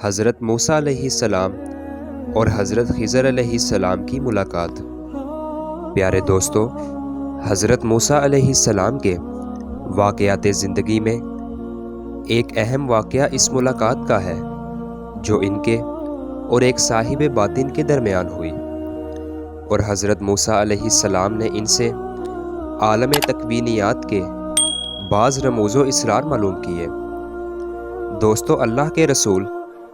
حضرت موسیٰ علیہ السلام اور حضرت خضر علیہ السلام کی ملاقات۔ پیارے دوستو، حضرت موسیٰ علیہ السلام کے واقعات زندگی میں ایک اہم واقعہ اس ملاقات کا ہے جو ان کے اور ایک صاحب باطن کے درمیان ہوئی، اور حضرت موسیٰ علیہ السلام نے ان سے عالم تکوینیات کے بعض رموز و اسرار معلوم کیے۔ دوستو، اللہ کے رسول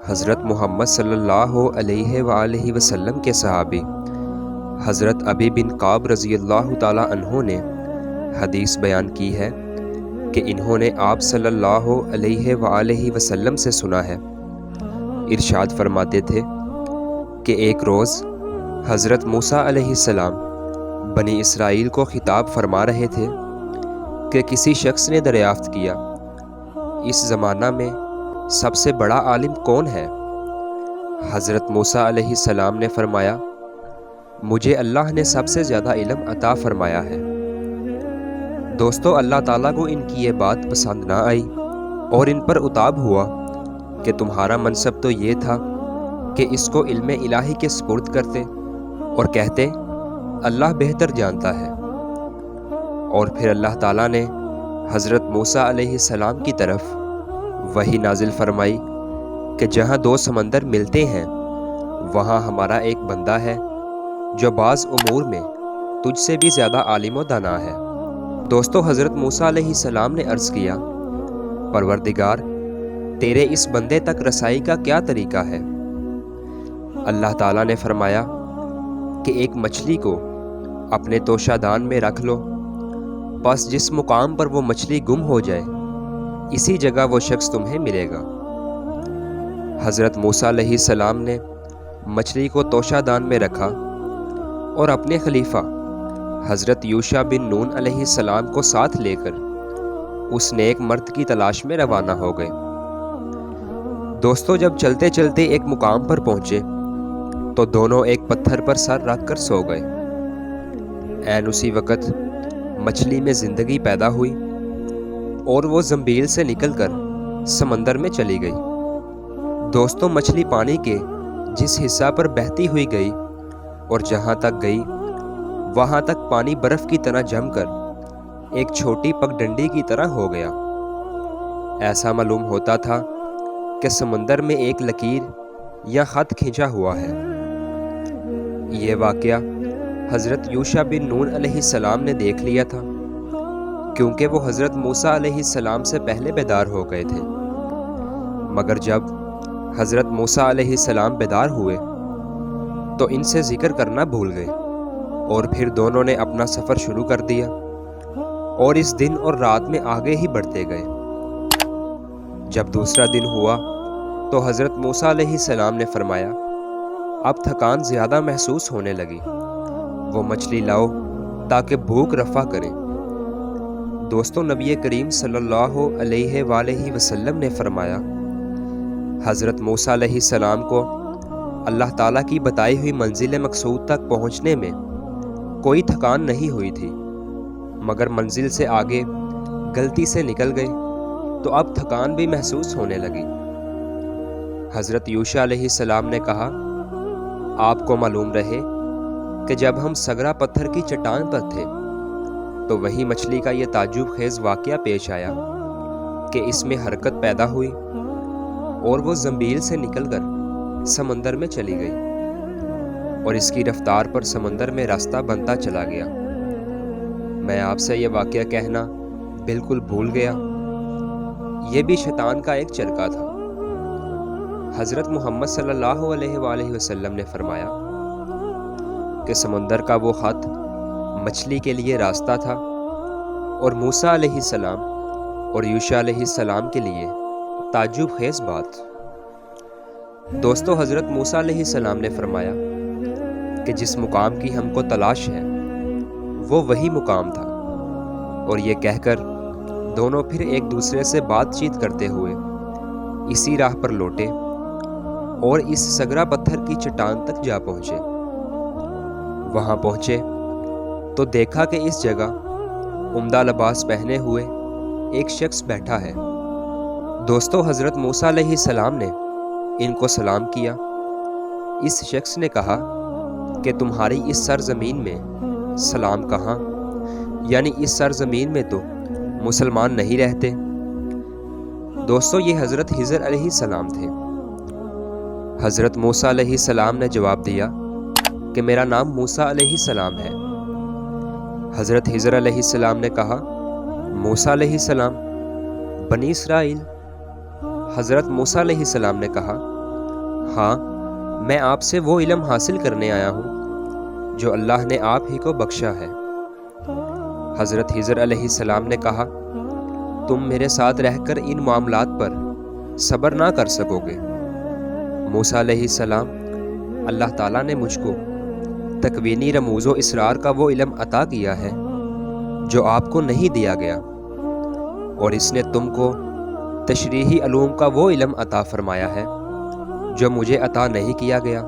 حضرت محمد صلی اللہ علیہ وآلہ وسلم کے صحابی حضرت ابی بن کعب رضی اللہ تعالیٰ عنہ نے حدیث بیان کی ہے کہ انہوں نے آپ صلی اللہ علیہ وآلہ وسلم سے سنا ہے، ارشاد فرماتے تھے کہ ایک روز حضرت موسیٰ علیہ السلام بنی اسرائیل کو خطاب فرما رہے تھے کہ کسی شخص نے دریافت کیا، اس زمانہ میں سب سے بڑا عالم کون ہے؟ حضرت موسیٰ علیہ السلام نے فرمایا، مجھے اللہ نے سب سے زیادہ علم عطا فرمایا ہے۔ دوستو، اللہ تعالیٰ کو ان کی یہ بات پسند نہ آئی اور ان پر اتاب ہوا کہ تمہارا منصب تو یہ تھا کہ اس کو علم الہی کے سپرد کرتے اور کہتے اللہ بہتر جانتا ہے۔ اور پھر اللہ تعالیٰ نے حضرت موسیٰ علیہ السلام کی طرف وحی نازل فرمائی کہ جہاں دو سمندر ملتے ہیں وہاں ہمارا ایک بندہ ہے جو بعض امور میں تجھ سے بھی زیادہ عالم و دانا ہے۔ دوستو، حضرت موسیٰ علیہ السلام نے عرض کیا، پروردگار، تیرے اس بندے تک رسائی کا کیا طریقہ ہے؟ اللہ تعالیٰ نے فرمایا کہ ایک مچھلی کو اپنے توشہ دان میں رکھ لو، بس جس مقام پر وہ مچھلی گم ہو جائے اسی جگہ وہ شخص تمہیں ملے گا۔ حضرت موسیٰ علیہ السلام نے مچھلی کو توشہ دان میں رکھا اور اپنے خلیفہ حضرت یوشع بن نون علیہ السلام کو ساتھ لے کر اس نیک مرد کی تلاش میں روانہ ہو گئے۔ دوستو، جب چلتے چلتے ایک مقام پر پہنچے تو دونوں ایک پتھر پر سر رکھ کر سو گئے۔ عین اسی وقت مچھلی میں زندگی پیدا ہوئی اور وہ زنبیل سے نکل کر سمندر میں چلی گئی۔ دوستو، مچھلی پانی کے جس حصہ پر بہتی ہوئی گئی اور جہاں تک گئی وہاں تک پانی برف کی طرح جم کر ایک چھوٹی پگڈنڈی کی طرح ہو گیا۔ ایسا معلوم ہوتا تھا کہ سمندر میں ایک لکیر یا خط کھینچا ہوا ہے۔ یہ واقعہ حضرت یوشع بن نون علیہ السلام نے دیکھ لیا تھا، کیونکہ وہ حضرت موسیٰ علیہ السلام سے پہلے بیدار ہو گئے تھے، مگر جب حضرت موسیٰ علیہ السلام بیدار ہوئے تو ان سے ذکر کرنا بھول گئے، اور پھر دونوں نے اپنا سفر شروع کر دیا اور اس دن اور رات میں آگے ہی بڑھتے گئے۔ جب دوسرا دن ہوا تو حضرت موسیٰ علیہ السلام نے فرمایا، اب تھکان زیادہ محسوس ہونے لگی، وہ مچھلی لاؤ تاکہ بھوک رفع کریں۔ دوستو، نبی کریم صلی اللہ علیہ وآلہ وسلم نے فرمایا، حضرت موسیٰ علیہ السلام کو اللہ تعالیٰ کی بتائی ہوئی منزل مقصود تک پہنچنے میں کوئی تھکان نہیں ہوئی تھی، مگر منزل سے آگے غلطی سے نکل گئے تو اب تھکان بھی محسوس ہونے لگی۔ حضرت یوشع علیہ السلام نے کہا، آپ کو معلوم رہے کہ جب ہم سگرا پتھر کی چٹان پر تھے تو وہی مچھلی کا یہ تعجب خیز واقعہ پیش آیا کہ اس میں حرکت پیدا ہوئی اور وہ زنبیل سے نکل کر سمندر میں چلی گئی، اور اس کی رفتار پر سمندر میں راستہ بنتا چلا گیا۔ میں آپ سے یہ واقعہ کہنا بالکل بھول گیا، یہ بھی شیطان کا ایک چرکا تھا۔ حضرت محمد صلی اللہ علیہ وآلہ وسلم نے فرمایا کہ سمندر کا وہ خط مچھلی کے لیے راستہ تھا اور موسیٰ علیہ السلام اور یوشع علیہ السلام کے لیے تعجب خیز بات۔ دوستو، حضرت موسیٰ علیہ السلام نے فرمایا کہ جس مقام کی ہم کو تلاش ہے وہ وہی مقام تھا، اور یہ کہہ کر دونوں پھر ایک دوسرے سے بات چیت کرتے ہوئے اسی راہ پر لوٹے اور اس سگرا پتھر کی چٹان تک جا پہنچے۔ وہاں پہنچے تو دیکھا کہ اس جگہ عمدہ لباس پہنے ہوئے ایک شخص بیٹھا ہے۔ دوستو، حضرت موسیٰ علیہ السلام نے ان کو سلام کیا۔ اس شخص نے کہا کہ تمہاری اس سرزمین میں سلام کہاں، یعنی اس سرزمین میں تو مسلمان نہیں رہتے۔ دوستو، یہ حضرت خضر علیہ السلام تھے۔ حضرت موسیٰ علیہ السلام نے جواب دیا کہ میرا نام موسیٰ علیہ السلام ہے۔ حضرت خضر علیہ السلام نے کہا، موسیٰ علیہ السلام، بنی اسرائیل؟ حضرت موسیٰ علیہ السلام نے کہا، ہاں، میں آپ سے وہ علم حاصل کرنے آیا ہوں جو اللہ نے آپ ہی کو بخشا ہے۔ حضرت خضر علیہ السلام نے کہا، تم میرے ساتھ رہ کر ان معاملات پر صبر نہ کر سکو گے۔ موسیٰ علیہ السلام، اللہ تعالیٰ نے مجھ کو تکوینی رموز و اسرار کا وہ علم عطا کیا ہے جو آپ کو نہیں دیا گیا، اور اس نے تم کو تشریحی علوم کا وہ علم عطا فرمایا ہے جو مجھے عطا نہیں کیا گیا۔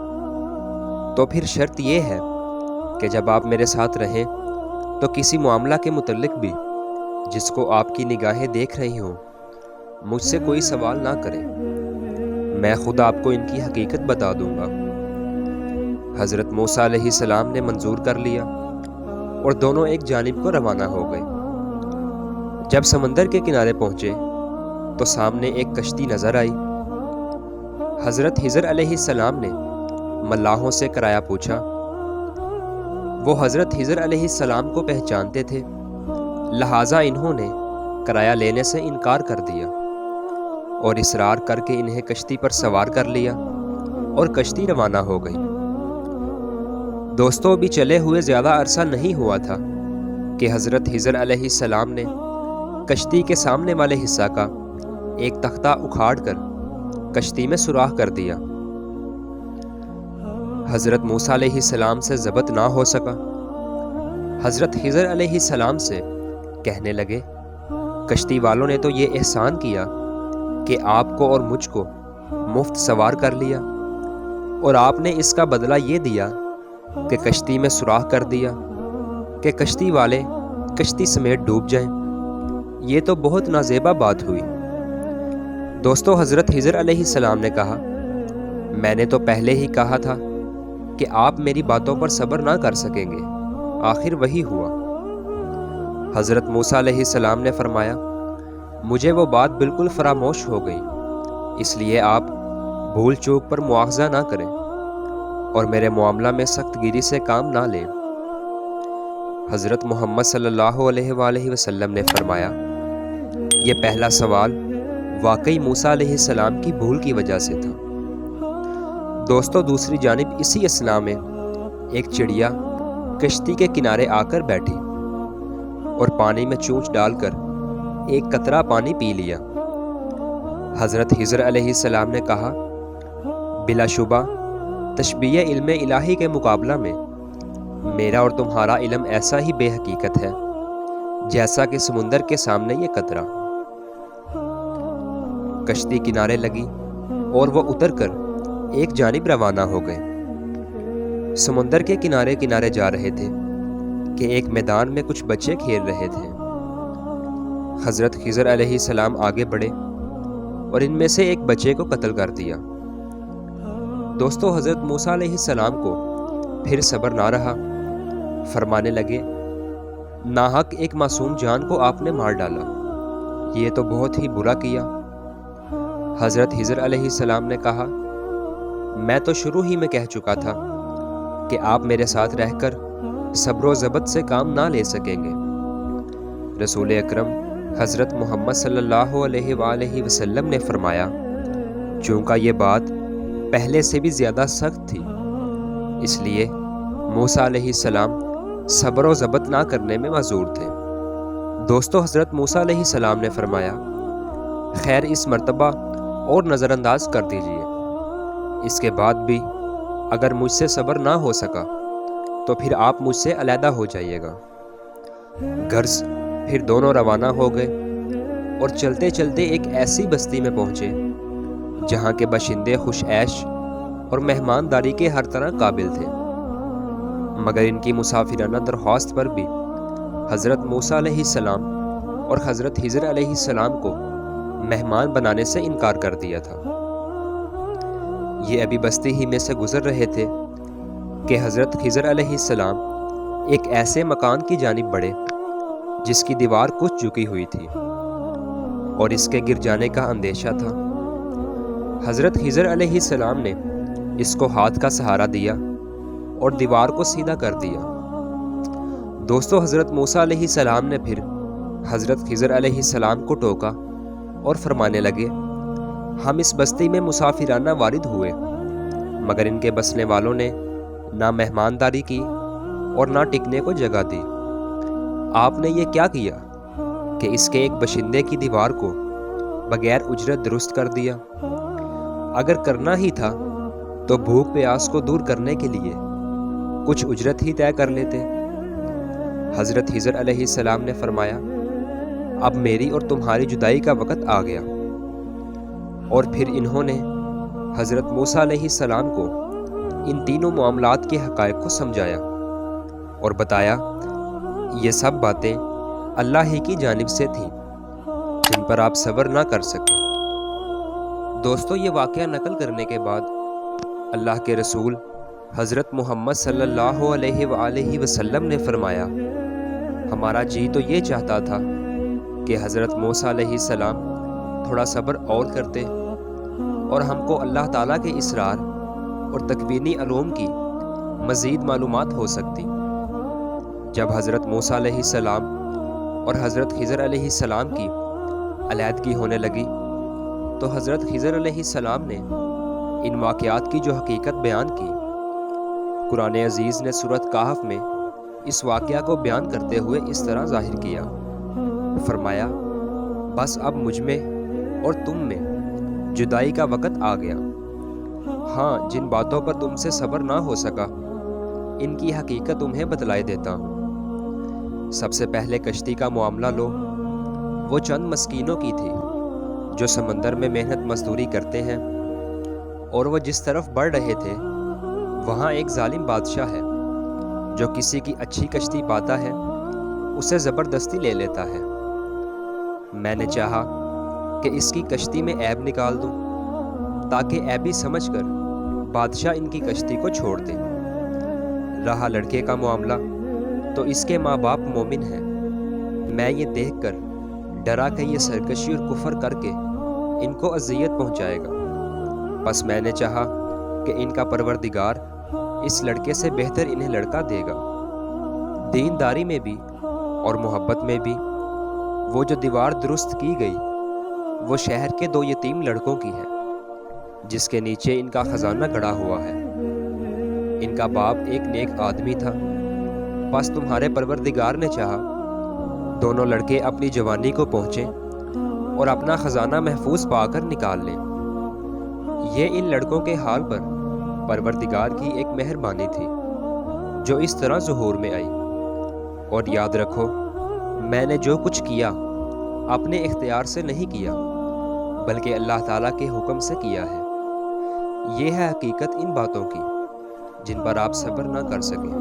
تو پھر شرط یہ ہے کہ جب آپ میرے ساتھ رہیں تو کسی معاملہ کے متعلق بھی جس کو آپ کی نگاہیں دیکھ رہی ہوں مجھ سے کوئی سوال نہ کریں، میں خود آپ کو ان کی حقیقت بتا دوں گا۔ حضرت موسیٰ علیہ السلام نے منظور کر لیا اور دونوں ایک جانب کو روانہ ہو گئے۔ جب سمندر کے کنارے پہنچے تو سامنے ایک کشتی نظر آئی۔ حضرت خضر علیہ السلام نے ملاحوں سے کرایہ پوچھا۔ وہ حضرت خضر علیہ السلام کو پہچانتے تھے، لہٰذا انہوں نے کرایہ لینے سے انکار کر دیا اور اصرار کر کے انہیں کشتی پر سوار کر لیا اور کشتی روانہ ہو گئی۔ دوستوں، ابھی چلے ہوئے زیادہ عرصہ نہیں ہوا تھا کہ حضرت خضر علیہ السلام نے کشتی کے سامنے والے حصہ کا ایک تختہ اکھاڑ کر کشتی میں سوراخ کر دیا۔ حضرت موسیٰ علیہ السلام سے ضبط نہ ہو سکا۔ حضرت خضر علیہ السلام سے کہنے لگے، کشتی والوں نے تو یہ احسان کیا کہ آپ کو اور مجھ کو مفت سوار کر لیا، اور آپ نے اس کا بدلہ یہ دیا کہ کشتی میں سوراخ کر دیا کہ کشتی والے کشتی سمیت ڈوب جائیں۔ یہ تو بہت نازیبا بات ہوئی۔ دوستو، حضرت خضر علیہ السلام نے کہا، میں نے تو پہلے ہی کہا تھا کہ آپ میری باتوں پر صبر نہ کر سکیں گے، آخر وہی ہوا۔ حضرت موسیٰ علیہ السلام نے فرمایا، مجھے وہ بات بالکل فراموش ہو گئی، اس لیے آپ بھول چوک پر مواخذہ نہ کریں اور میرے معاملہ میں سخت گیری سے کام نہ لیں۔ حضرت محمد صلی اللہ علیہ وآلہ وسلم نے فرمایا، یہ پہلا سوال واقعی موسیٰ علیہ السلام کی بھول کی وجہ سے تھا۔ دوستو، دوسری جانب اسی اثناء میں ایک چڑیا کشتی کے کنارے آ کر بیٹھی اور پانی میں چونچ ڈال کر ایک قطرہ پانی پی لیا۔ حضرت خضر علیہ السلام نے کہا، بلا شبہ تشبیہ علم الہی کے مقابلہ میں میرا اور تمہارا علم ایسا ہی بے حقیقت ہے جیسا کہ سمندر کے سامنے یہ قطرہ۔ کشتی کنارے لگی اور وہ اتر کر ایک جانب روانہ ہو گئے۔ سمندر کے کنارے کنارے جا رہے تھے کہ ایک میدان میں کچھ بچے کھیل رہے تھے۔ حضرت خضر علیہ السلام آگے بڑھے اور ان میں سے ایک بچے کو قتل کر دیا۔ دوستو، حضرت موسیٰ علیہ السلام کو پھر صبر نہ رہا، فرمانے لگے، ناحق ایک معصوم جان کو آپ نے مار ڈالا، یہ تو بہت ہی برا کیا۔ حضرت خضر علیہ السلام نے کہا، میں تو شروع ہی میں کہہ چکا تھا کہ آپ میرے ساتھ رہ کر صبر و ضبط سے کام نہ لے سکیں گے۔ رسول اکرم حضرت محمد صلی اللہ علیہ وآلہ وسلم نے فرمایا، چونکہ یہ بات پہلے سے بھی زیادہ سخت تھی، اس لیے موسیٰ علیہ السلام صبر و ضبط نہ کرنے میں معذور تھے۔ دوستو، حضرت موسیٰ علیہ السلام نے فرمایا، خیر اس مرتبہ اور نظر انداز کر دیجیے، اس کے بعد بھی اگر مجھ سے صبر نہ ہو سکا تو پھر آپ مجھ سے علیحدہ ہو جائیے گا۔ غرض پھر دونوں روانہ ہو گئے اور چلتے چلتے ایک ایسی بستی میں پہنچے جہاں کے باشندے خوش عیش اور مہمانداری کے ہر طرح قابل تھے، مگر ان کی مسافرانہ درخواست پر بھی حضرت موسیٰ علیہ السلام اور حضرت خضر علیہ السلام کو مہمان بنانے سے انکار کر دیا تھا۔ یہ ابھی بستی ہی میں سے گزر رہے تھے کہ حضرت خضر علیہ السلام ایک ایسے مکان کی جانب بڑھے جس کی دیوار کچھ جھکی ہوئی تھی اور اس کے گر جانے کا اندیشہ تھا۔ حضرت خضر علیہ السلام نے اس کو ہاتھ کا سہارا دیا اور دیوار کو سیدھا کر دیا۔ دوستو، حضرت موسیٰ علیہ السلام نے پھر حضرت خضر علیہ السلام کو ٹوکا اور فرمانے لگے، ہم اس بستی میں مسافرانہ وارد ہوئے، مگر ان کے بسنے والوں نے نہ مہمانداری کی اور نہ ٹکنے کو جگہ دی۔ آپ نے یہ کیا کیا کہ اس کے ایک باشندے کی دیوار کو بغیر اجرت درست کر دیا؟ اگر کرنا ہی تھا تو بھوک پیاس کو دور کرنے کے لیے کچھ اجرت ہی طے کر لیتے۔ حضرت خضر علیہ السلام نے فرمایا، اب میری اور تمہاری جدائی کا وقت آ گیا۔ اور پھر انہوں نے حضرت موسیٰ علیہ السلام کو ان تینوں معاملات کے حقائق کو سمجھایا اور بتایا یہ سب باتیں اللہ ہی کی جانب سے تھیں جن پر آپ صبر نہ کر سکے۔ دوستو، یہ واقعہ نقل کرنے کے بعد اللہ کے رسول حضرت محمد صلی اللہ علیہ وآلہ وسلم نے فرمایا، ہمارا جی تو یہ چاہتا تھا کہ حضرت موسیٰ علیہ السلام تھوڑا صبر اور کرتے اور ہم کو اللہ تعالیٰ کے اسرار اور تکوینی علوم کی مزید معلومات ہو سکتی۔ جب حضرت موسیٰ علیہ السلام اور حضرت خضر علیہ السلام کی علیحدگی ہونے لگی تو حضرت خضر علیہ السلام نے ان واقعات کی جو حقیقت بیان کی۔ قرآن عزیز نے سورۃ کہف میں اس واقعہ کو بیان کرتے ہوئے اس طرح ظاہر کیا، فرمایا، بس اب مجھ میں اور تم میں جدائی کا وقت آ گیا۔ ہاں، جن باتوں پر تم سے صبر نہ ہو سکا ان کی حقیقت تمہیں بتلائے دیتا ہوں۔ سب سے پہلے کشتی کا معاملہ لو۔ وہ چند مسکینوں کی تھی جو سمندر میں محنت مزدوری کرتے ہیں، اور وہ جس طرف بڑھ رہے تھے وہاں ایک ظالم بادشاہ ہے جو کسی کی اچھی کشتی پاتا ہے اسے زبردستی لے لیتا ہے۔ میں نے چاہا کہ اس کی کشتی میں عیب نکال دوں تاکہ عیبی سمجھ کر بادشاہ ان کی کشتی کو چھوڑ دے۔ رہا لڑکے کا معاملہ تو اس کے ماں باپ مومن ہیں۔ میں یہ دیکھ کر ڈرا کہ یہ سرکشی اور کفر کر کے ان کو اذیت پہنچائے گا، بس میں نے چاہا کہ ان کا پروردگار اس لڑکے سے بہتر انہیں لڑکا دے گا۔ دینداری میں بھی اور محبت میں بھی وہ جو دیوار درست کی گئی وہ شہر کے 2 یتیم لڑکوں کی ہے جس کے نیچے ان کا خزانہ گڑا ہوا ہے۔ ان کا باپ ایک نیک آدمی تھا، بس تمہارے پروردگار نے چاہا دونوں لڑکے اپنی جوانی کو پہنچیں اور اپنا خزانہ محفوظ پا کر نکال لیں۔ یہ ان لڑکوں کے حال پر پروردگار کی ایک مہربانی تھی جو اس طرح ظہور میں آئی۔ اور یاد رکھو، میں نے جو کچھ کیا اپنے اختیار سے نہیں کیا بلکہ اللہ تعالیٰ کے حکم سے کیا ہے۔ یہ ہے حقیقت ان باتوں کی جن پر آپ صبر نہ کر سکیں۔